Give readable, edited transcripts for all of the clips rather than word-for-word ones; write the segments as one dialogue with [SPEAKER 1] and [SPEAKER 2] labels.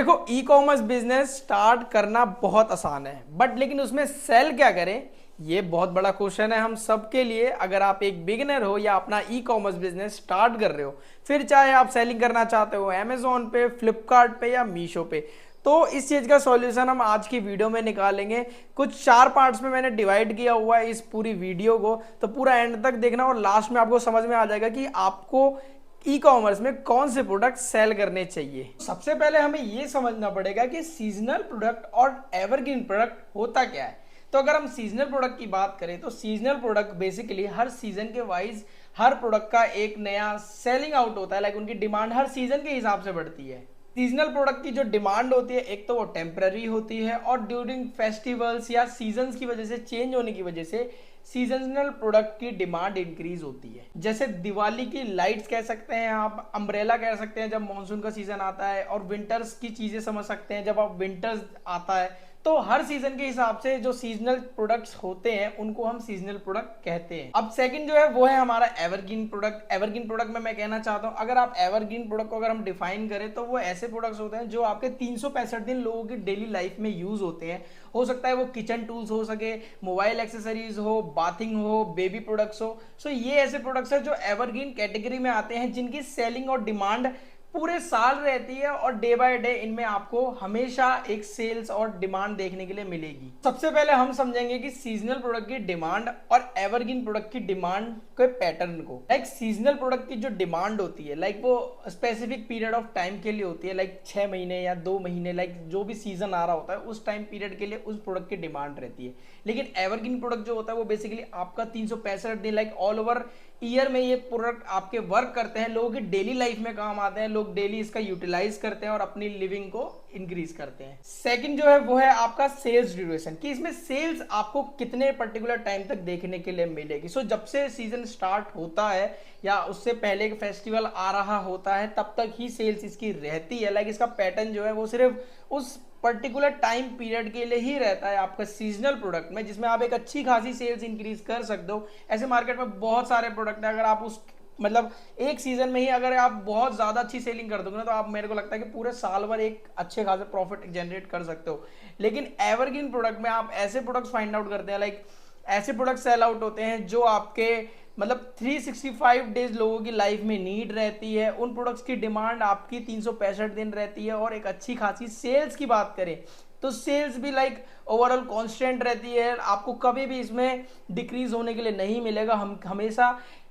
[SPEAKER 1] देखो, e commerce business start करना बहुत आसान है, बट लेकिन उसमें सेल क्या करें, ये बहुत बड़ा क्वेश्चन है हम सबके लिए। अगर आप एक बिगिनर हो या अपना ई कॉमर्स बिजनेस स्टार्ट कर रहे हो, फिर चाहे आप सेलिंग करना चाहते हो अमेजोन पे, फ्लिपकार्ट पे या मीशो पे, तो इस चीज का सॉल्यूशन हम आज की वीडियो में निकालेंगे। कुछ 4 पार्ट्स में मैंने डिवाइड किया हुआ है इस पूरी वीडियो को, तो पूरा एंड तक देखना और लास्ट में आपको समझ में आ जाएगा कि आपको ई कॉमर्स में कौन से प्रोडक्ट सेल करने चाहिए। सबसे पहले हमें यह समझना पड़ेगा कि सीजनल प्रोडक्ट और एवरग्रीन प्रोडक्ट होता क्या है। तो अगर हम सीजनल प्रोडक्ट की बात करें तो सीजनल प्रोडक्ट बेसिकली हर सीजन के वाइज हर प्रोडक्ट का एक नया सेलिंग आउट होता है, लाइक उनकी डिमांड हर सीजन के हिसाब से बढ़ती है। सीजनल प्रोडक्ट की जो डिमांड होती है, एक तो वो टेम्पररी होती है और ड्यूरिंग फेस्टिवल्स या सीजन्स की वजह से चेंज होने की वजह से सीजनल प्रोडक्ट की डिमांड इंक्रीज होती है। जैसे दिवाली की लाइट्स कह सकते हैं, आप अम्ब्रेला कह सकते हैं जब मानसून का सीजन आता है, और विंटर्स की चीजें समझ सकते हैं जब आप विंटर्स आता है। तो हर सीजन के हिसाब से जो सीजनल प्रोडक्ट्स होते हैं उनको हम सीजनल प्रोडक्ट कहते हैं। अब सेकंड जो है वो है हमारा एवरग्रीन प्रोडक्ट। एवरग्रीन प्रोडक्ट में मैं कहना चाहता हूं, अगर आप एवरग्रीन प्रोडक्ट को अगर हम डिफाइन करें तो वो ऐसे प्रोडक्ट्स होते हैं जो आपके 365 दिन लोगों की डेली लाइफ में यूज होते हैं। हो सकता है वो किचन टूल्स हो सके, मोबाइल एक्सेसरीज हो, बाथिंग हो, बेबी प्रोडक्ट्स हो। सो ये ऐसे प्रोडक्ट्स हैं जो एवरग्रीन कैटेगरी में आते हैं, जिनकी सेलिंग और डिमांड पूरे साल रहती है और डे बाय डे इनमें आपको हमेशा एक सेल्स और डिमांड देखने के लिए मिलेगी। सबसे पहले हम समझेंगे कि सीजनल प्रोडक्ट की डिमांड और एवरग्रीन प्रोडक्ट की डिमांड के पैटर्न को। लाइक सीजनल प्रोडक्ट की जो डिमांड होती है, लाइक वो स्पेसिफिक पीरियड ऑफ टाइम के लिए होती है, लाइक 6 महीने या 2 महीने, लाइक जो भी सीजन आ रहा होता है उस टाइम पीरियड के लिए उस प्रोडक्ट की डिमांड रहती है। लेकिन एवरग्रीन प्रोडक्ट जो होता है वो बेसिकली आपका 365 दिन, लाइक ऑल ओवर ईयर में ये प्रोडक्ट आपके वर्क करते हैं, लोगों की डेली लाइफ में काम आते हैं, लोग डेली इसका यूटिलाइज करते हैं और अपनी लिविंग को इंक्रीज करते हैं। सेकंड जो है वो है आपका सेल्स ड्यूरेशन, कि इसमें सेल्स आपको कितने पर्टिकुलर टाइम तक देखने के लिए मिलेगी। सो जब से सीजन स्टार्ट होता है या उससे पहले एक फेस्टिवल आ रहा होता है तब तक ही सेल्स इसकी रहती है। लाइक इसका पैटर्न जो है वो सिर्फ उस पर्टिकुलर टाइम पीरियड के लिए ही रहता है आपका सीजनल प्रोडक्ट में, जिसमें आप एक अच्छी खासी सेल्स इंक्रीज कर सकते हो। ऐसे मार्केट में बहुत सारे प्रोडक्ट है, अगर आप उस मतलब एक सीजन में ही अगर आप बहुत ज्यादा अच्छी सेलिंग कर दोगे ना, तो आप, मेरे को लगता है कि पूरे साल भर एक अच्छे खासे प्रॉफिट जनरेट कर सकते हो। लेकिन एवरग्रीन प्रोडक्ट में आप ऐसे प्रोडक्ट्स फाइंड आउट करते हैं, लाइक ऐसे प्रोडक्ट सेल आउट होते हैं जो आपके मतलब 365 डेज लोगों की लाइफ में नीड रहती है। उन प्रोडक्ट्स की डिमांड आपकी 365 दिन रहती है और एक अच्छी खासी सेल्स की बात करें तो सेल्स भी लाइक ओवरऑल कांस्टेंट रहती है। आपको कभी भी इसमें डिक्रीज होने के लिए नहीं मिलेगा। हम हमेशा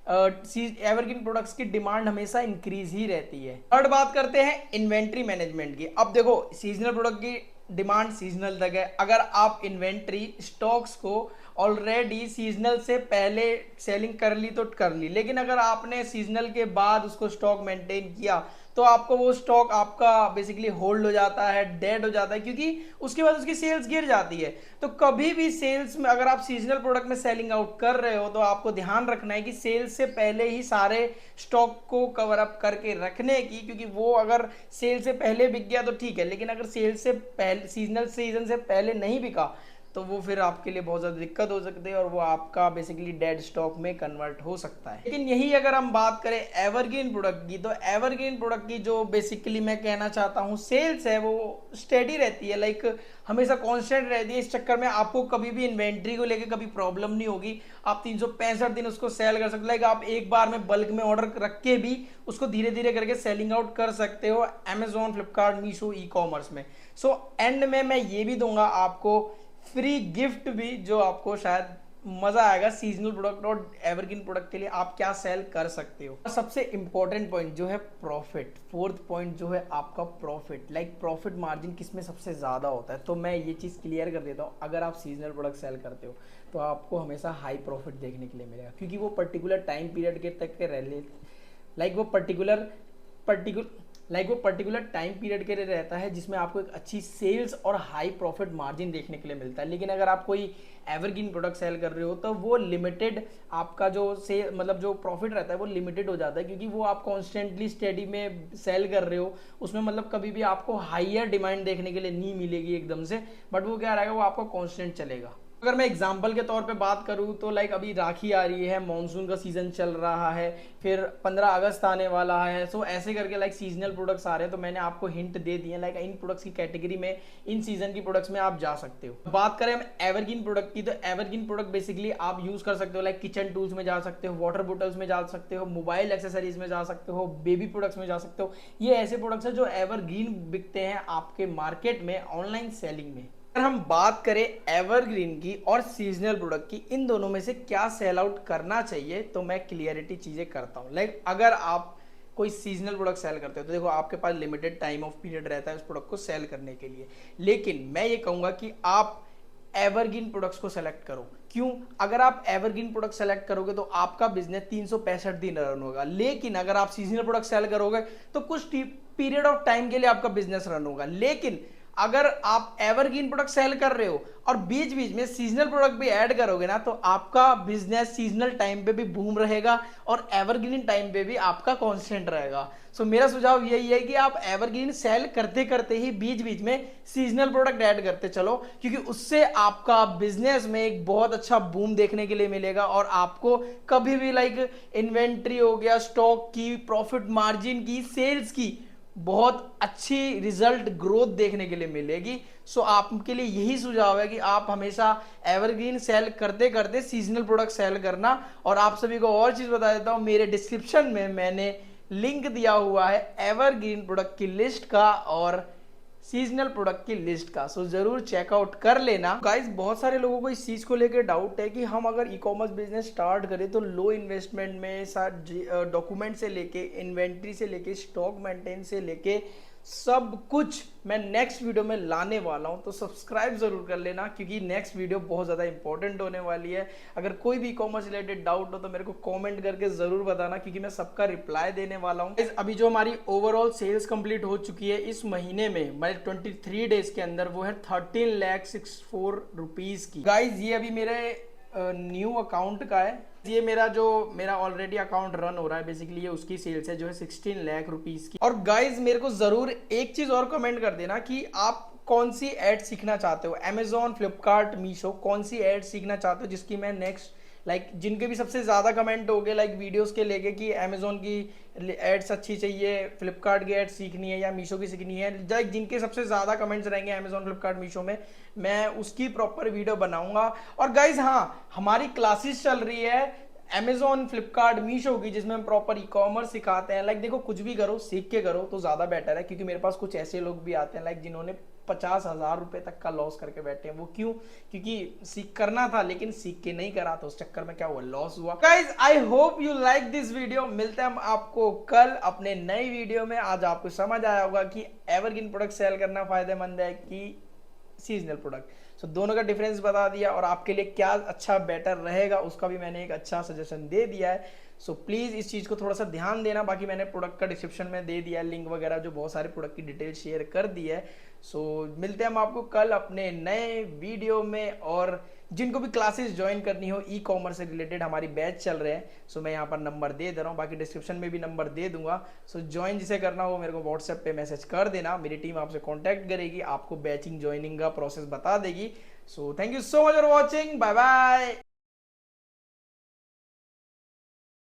[SPEAKER 1] एवरग्रीन प्रोडक्ट्स की डिमांड हमेशा इंक्रीज ही रहती है। थर्ड बात करते हैं इन्वेंट्री मैनेजमेंट की। अब देखो, सीजनल प्रोडक्ट की डिमांड सीजनल तक है। अगर आप इन्वेंट्री स्टॉक्स को ऑलरेडी सीजनल से पहले सेलिंग कर ली तो कर ली, लेकिन अगर आपने सीजनल के बाद उसको स्टॉक मेंटेन किया तो आपको वो स्टॉक आपका बेसिकली होल्ड हो जाता है, डेड हो जाता है, क्योंकि उसके बाद उसकी सेल्स गिर जाती है। तो कभी भी सेल्स में अगर आप सीजनल प्रोडक्ट में सेलिंग आउट कर रहे हो तो आपको ध्यान रखना है कि सेल्स से पहले ही सारे स्टॉक को कवर अप करके रखने की, क्योंकि वो अगर सेल से पहले बिक गया तो ठीक है, लेकिन अगर सेल से पहले सीजनल सीजन से पहले नहीं बिका तो वो फिर आपके लिए बहुत ज़्यादा दिक्कत हो सकती है और वो आपका बेसिकली डेड स्टॉक में कन्वर्ट हो सकता है। लेकिन यही अगर हम बात करें एवरग्रीन प्रोडक्ट की, तो एवरग्रीन प्रोडक्ट की जो बेसिकली मैं कहना चाहता हूँ सेल्स है वो स्टेडी रहती है, लाइक हमेशा कांस्टेंट रहती है। इस चक्कर में आपको कभी भी इन्वेंट्री को लेकर कभी प्रॉब्लम नहीं होगी। आप 365 दिन उसको सेल कर सकते हो। लाइक आप एक बार में बल्क में ऑर्डर रख के भी उसको धीरे धीरे करके सेलिंग आउट कर सकते हो Amazon, Flipkart, Meesho, e commerce में। सो एंड में मैं ये भी दूंगा आपको फ्री गिफ्ट भी, जो आपको शायद मजा आएगा सीजनल प्रोडक्ट और एवरग्रीन प्रोडक्ट के लिए आप क्या सेल कर सकते हो। सबसे इंपॉर्टेंट पॉइंट जो है प्रॉफिट, फोर्थ पॉइंट जो है आपका प्रॉफिट। लाइक प्रॉफिट मार्जिन किसमें सबसे ज्यादा होता है, तो मैं ये चीज क्लियर कर देता हूँ। अगर आप सीजनल प्रोडक्ट सेल करते हो तो आपको हमेशा हाई प्रॉफिट देखने के लिए मिलेगा, क्योंकि वो पर्टिकुलर टाइम पीरियड के तक के रह लाइक वो पर्टिकुलर टाइम पीरियड के लिए रहता है, जिसमें आपको एक अच्छी सेल्स और हाई प्रॉफिट मार्जिन देखने के लिए मिलता है। लेकिन अगर आप कोई एवरग्रीन प्रोडक्ट सेल कर रहे हो तो वो लिमिटेड, आपका जो से मतलब जो प्रॉफिट रहता है वो लिमिटेड हो जाता है, क्योंकि वो आप कॉन्स्टेंटली स्टडी में सेल कर रहे हो। उसमें मतलब कभी भी आपको हाइयर डिमांड देखने के लिए नहीं मिलेगी एकदम से, बट वो क्या रहेगा, वो आपका कॉन्स्टेंट चलेगा। अगर मैं एग्जाम्पल के तौर पे बात करूँ तो लाइक अभी राखी आ रही है, मॉनसून का सीजन चल रहा है, फिर 15 अगस्त आने वाला है। सो ऐसे करके लाइक सीजनल प्रोडक्ट्स आ रहे हैं, तो मैंने आपको हिंट दे दिए लाइक इन प्रोडक्ट्स की कैटेगरी में, इन सीजन की प्रोडक्ट्स में आप जा सकते हो। बात करें हम एवरग्रीन प्रोडक्ट की, तो एवरग्रीन प्रोडक्ट बेसिकली आप यूज कर सकते हो लाइक किचन टूल्स में जा सकते हो, वाटर बोटल्स में जा सकते हो, मोबाइल एक्सेसरीज में जा सकते हो, बेबी प्रोडक्ट्स में जा सकते हो। ये ऐसे प्रोडक्ट्स हैं जो एवरग्रीन बिकते हैं आपके मार्केट में ऑनलाइन सेलिंग में। अगर हम बात करें एवरग्रीन की और सीजनल प्रोडक्ट की, इन दोनों में से क्या सेल आउट करना चाहिए, तो मैं क्लियरिटी चीजें करता हूं। लाइक अगर आप कोई सीजनल प्रोडक्ट सेल करते हो तो देखो आपके पास लिमिटेड टाइम ऑफ पीरियड रहता है उस प्रोडक्ट को सेल करने के लिए, लेकिन मैं ये कहूंगा कि आप एवरग्रीन प्रोडक्ट्स को सेलेक्ट करो। क्यों? अगर आप एवरग्रीन प्रोडक्ट सेलेक्ट करोगे तो आपका बिजनेस 365 दिन रन होगा, लेकिन अगर आप सीजनल प्रोडक्ट सेल करोगे तो कुछ पीरियड ऑफ टाइम के लिए आपका बिजनेस रन होगा। लेकिन अगर आप एवरग्रीन प्रोडक्ट सेल कर रहे हो और बीच बीच में सीजनल प्रोडक्ट भी ऐड करोगे ना, तो आपका बिजनेस सीजनल टाइम पे भी बूम रहेगा और एवरग्रीन टाइम पे भी आपका कांस्टेंट रहेगा। सो मेरा सुझाव यही है कि आप एवरग्रीन सेल करते करते ही बीच बीच में सीजनल प्रोडक्ट ऐड करते चलो, क्योंकि उससे आपका बिजनेस में एक बहुत अच्छा बूम देखने के लिए मिलेगा और आपको कभी भी लाइक इन्वेंट्री हो गया, स्टॉक की, प्रॉफिट मार्जिन की, सेल्स की बहुत अच्छी रिजल्ट ग्रोथ देखने के लिए मिलेगी। सो आपके लिए यही सुझाव है कि आप हमेशा एवरग्रीन सेल करते करते सीजनल प्रोडक्ट सेल करना। और आप सभी को और चीज बता देता हूं, मेरे डिस्क्रिप्शन में मैंने लिंक दिया हुआ है एवरग्रीन प्रोडक्ट की लिस्ट का और सीजनल प्रोडक्ट की लिस्ट का, सो जरूर चेकआउट कर लेना। गाइस बहुत सारे लोगों को इस चीज को लेकर डाउट है कि हम अगर ई कॉमर्स बिजनेस स्टार्ट करें तो लो इन्वेस्टमेंट में डॉक्यूमेंट से लेके, इन्वेंट्री से लेके, स्टॉक मेंटेन से लेके सब कुछ मैं नेक्स्ट वीडियो में लाने वाला हूं, तो सब्सक्राइब जरूर कर लेना क्योंकि नेक्स्ट वीडियो बहुत ज्यादा इंपॉर्टेंट होने वाली है। अगर कोई भी कॉमर्स रिलेटेड डाउट हो तो मेरे को कमेंट करके जरूर बताना क्योंकि मैं सबका रिप्लाई देने वाला हूं। अभी जो हमारी ओवरऑल सेल्स कंप्लीट हो चुकी है इस महीने में, मतलब 23 डेज के अंदर, वो है 13,64 रुपीज की। गाइज ये अभी मेरे न्यू अकाउंट का है, ये मेरा ऑलरेडी अकाउंट रन हो रहा है, बेसिकली ये उसकी सेल्स है जो है 16 लाख रुपीस की। और गाइज मेरे को जरूर एक चीज और कमेंट कर देना कि आप कौन सी एड सीखना चाहते हो, अमेजॉन, फ्लिपकार्ट, मीशो, कौन सी एड सीखना चाहते हो जिसकी मैं नेक्स्ट लाइक जिनके भी सबसे ज्यादा कमेंट हो गए लाइक वीडियोस के लेके कि अमेजॉन की एड्स अच्छी चाहिए, फ्लिपकार्ट की एड्स सीखनी है या मीशो की सीखनी है, लाइक जिनके सबसे ज्यादा कमेंट्स रहेंगे अमेजॉन, फ्लिपकार्ट, मीशो में, मैं उसकी प्रॉपर वीडियो बनाऊंगा। और गाइज हाँ, हमारी क्लासेस चल रही है अमेजॉन, फ्लिपकार्ट, मीशो की, जिसमें हम प्रॉपर ई कॉमर्स सिखाते हैं। लाइक देखो कुछ भी करो सीख के करो तो ज्यादा बेटर है, क्योंकि मेरे पास कुछ ऐसे लोग भी आते हैं लाइक जिन्होंने 50,000 रुपए तक का लॉस करके बैठे हैं। वो क्यों? क्योंकि सीख करना था लेकिन सीख के नहीं करा, तो उस चक्कर में क्या हुआ, लॉस हुआ। Guys I hope you like this video. मिलते हैं हम आपको कल अपने नई वीडियो में। आज आपको समझ आया होगा कि एवरग्रीन प्रोडक्ट सेल करना फायदेमंद है कि सीजनल प्रोडक्ट। सो दोनों का डिफरेंस बता दिया और आपके लिए क्या अच्छा बेटर रहेगा उसका भी मैंने एक अच्छा सजेशन दे दिया है। सो प्लीज इस चीज को थोड़ा सा ध्यान देना। बाकी मैंने प्रोडक्ट का डिस्क्रिप्शन में दे दिया है लिंक वगैरह, जो बहुत सारे प्रोडक्ट की डिटेल शेयर कर दी है। सो मिलते हैं हम आपको कल अपने नए वीडियो में। और जिनको भी क्लासेस ज्वाइन करनी हो ई कॉमर्स से रिलेटेड, हमारी बैच चल रहे हैं, सो मैं यहाँ पर नंबर दे रहा हूँ, बाकी डिस्क्रिप्शन में भी नंबर दे दूंगा। सो ज्वाइन जिसे करना हो मेरे को व्हाट्सएप पे मैसेज कर देना, मेरी टीम आपसे कॉन्टैक्ट करेगी, आपको बैचिंग ज्वाइनिंग का प्रोसेस बता देगी। So thank you so much for watching, bye bye.